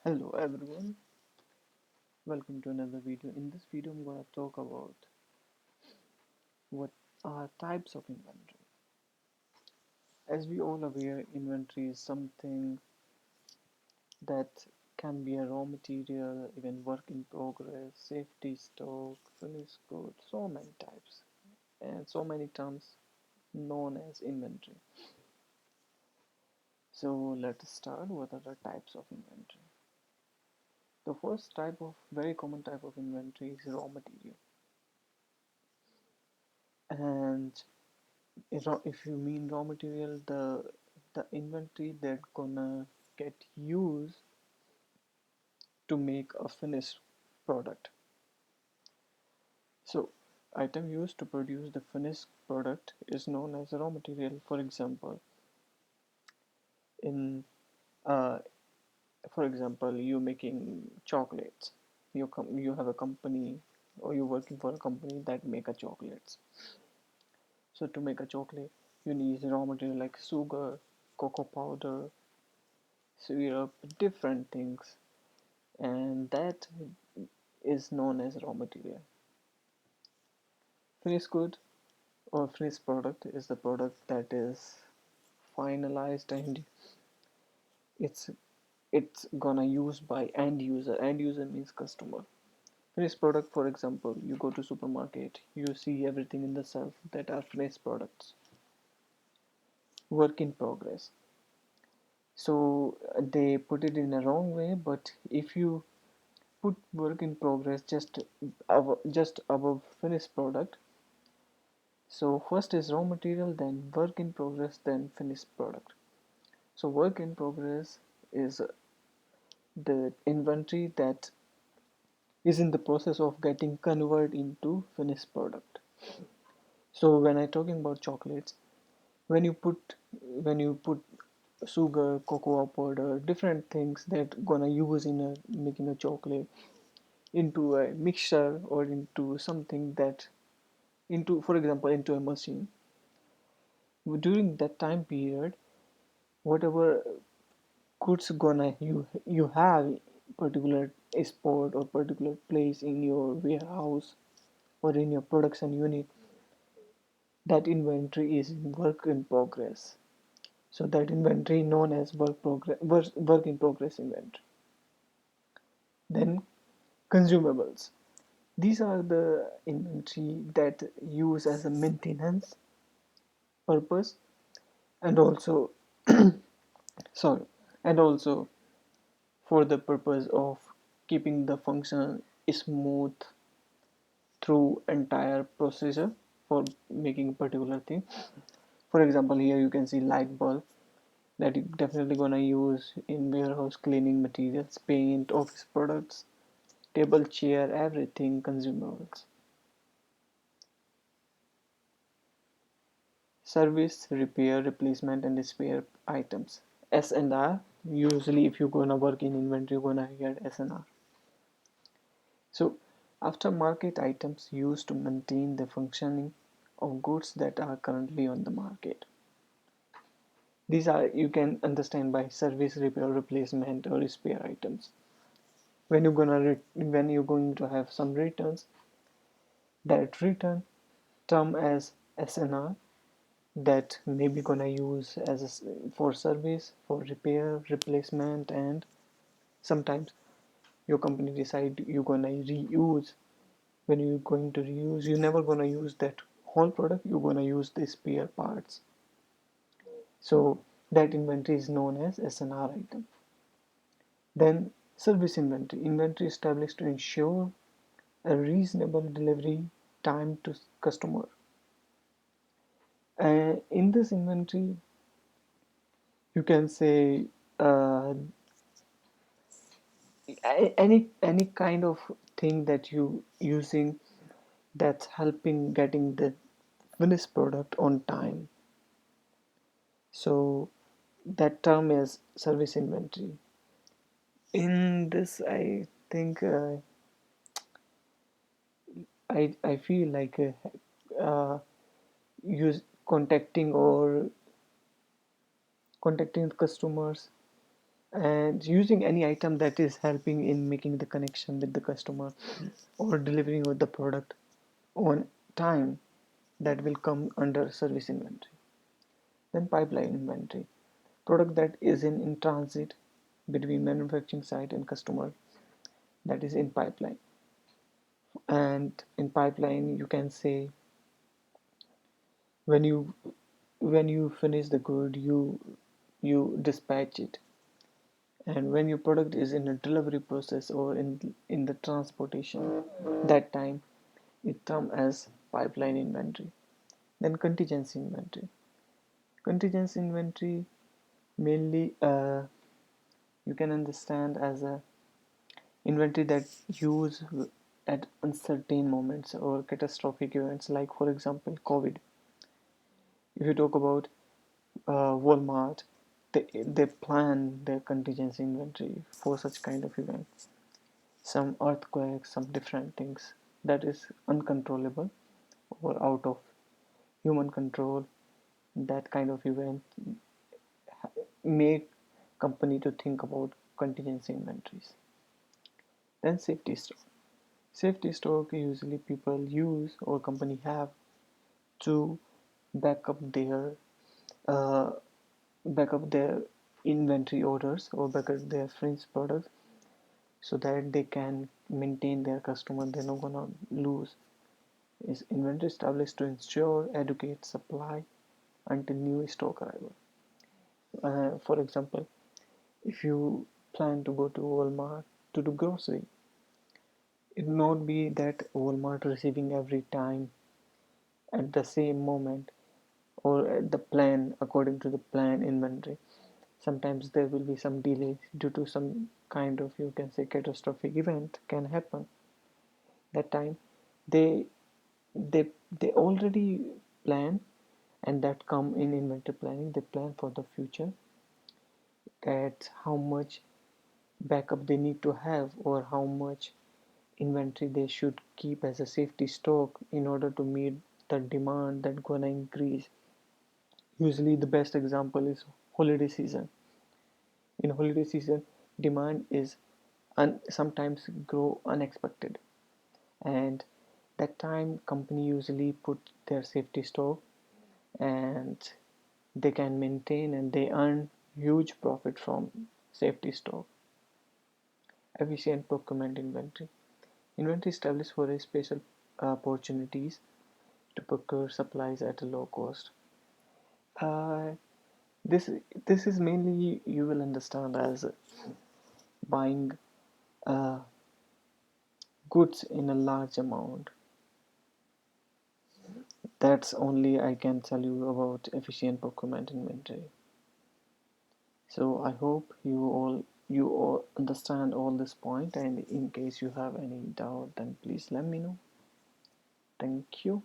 Hello everyone, welcome to another video. In this video I'm going to talk about what are types of inventory. As we all aware, inventory is something that can be a raw material, even work in progress, safety stock, finished goods, so many types and so many terms known as inventory. So let's start. What are the types of inventory? The first type of very common type of inventory is raw material. And if you mean raw material, the inventory that gonna get used to make a finished product. So item used to produce the finished product is known as raw material. For example, in uh, you making chocolates. You have a company, or you're working for a company that make a chocolates. So to make a chocolate, you need raw material like sugar, cocoa powder, syrup, different things, and that is known as raw material. Finished good or finished product is the product that is finalized and it's it's gonna use by end user. End user means customer. Finished product, for example, you go to supermarket, you see everything in the shelf that are finished products. Work in progress. So they put it in a wrong way, but if you put work in progress just above finished product, so first is raw material, then work in progress, then finished product. So work in progress is the inventory that is in the process of getting converted into finished product. So when I talking about chocolates, when you put sugar, cocoa powder, different things that gonna use in making a chocolate into a mixture or into something that into, for example, into a machine, during that time period, whatever goods gonna you have particular spot or particular place in your warehouse or in your production unit, that inventory is in work in progress. So that inventory known as work in progress inventory. Then consumables, these are the inventory that use as a maintenance purpose, and also sorry, and also for the purpose of keeping the function smooth through entire procedure for making a particular thing. For example, here you can see light bulb that you definitely gonna use in warehouse cleaning materials, paint, office products, table, chair, everything consumables. Service, repair, replacement, and spare items. S&R. Usually, if you're gonna work in inventory, you're gonna get S&R. So, aftermarket items used to maintain the functioning of goods that are currently on the market. These are, you can understand by service, repair, replacement, or spare items. When you're going to have some returns, that return term as SNR, that maybe gonna use as for service, for repair, replacement, and sometimes your company decide you're gonna reuse. When you're going to reuse, you're never gonna use that whole product, you're gonna use the spare parts. So that inventory is known as SNR item. Then service inventory. Inventory established to ensure a reasonable delivery time to customer. In this inventory, you can say any kind of thing that you using that's helping getting the finished product on time. So that term is service inventory. In this, I think I feel like use contacting customers and using any item that is helping in making the connection with the customer or delivering with the product on time, that will come under service inventory. Then pipeline inventory, product that is in transit between manufacturing site and customer, that is in pipeline. And in pipeline you can say when you finish the good, you dispatch it, and when your product is in a delivery process or in the transportation, that time it comes as pipeline inventory. Then contingency inventory mainly you can understand as a inventory that use at uncertain moments or catastrophic events, like for example COVID. If you talk about Walmart, they plan their contingency inventory for such kind of events. Some earthquakes, some different things that is uncontrollable or out of human control. That kind of event make company to think about contingency inventories. Then safety stock. Safety stock usually people use or company have to back up their uh, back up their inventory orders or back up their finished products so that they can maintain their customer. They're not gonna lose. Is inventory established to ensure adequate supply until new stock arrival. For example, if you plan to go to Walmart to do grocery, it not be that Walmart receiving every time at the same moment or at the plan according to the plan inventory. Sometimes there will be some delays due to some kind of, you can say, catastrophic event can happen. That time they they already plan, and that come in inventory planning. They plan for the future, that how much backup they need to have or how much inventory they should keep as a safety stock in order to meet the demand that gonna increase. Usually the best example is holiday season. In holiday season, demand is sometimes grow unexpected, and that time company usually put their safety stock, and they can maintain and they earn huge profit from safety stock. Efficient procurement inventory. Inventory established for a special opportunities to procure supplies at a low cost. Uh, this this is mainly you will understand as buying uh, goods in a large amount. That's only I can tell you about efficient procurement inventory. So I hope you all understand all this point, and in case you have any doubt, then please let me know. Thank you.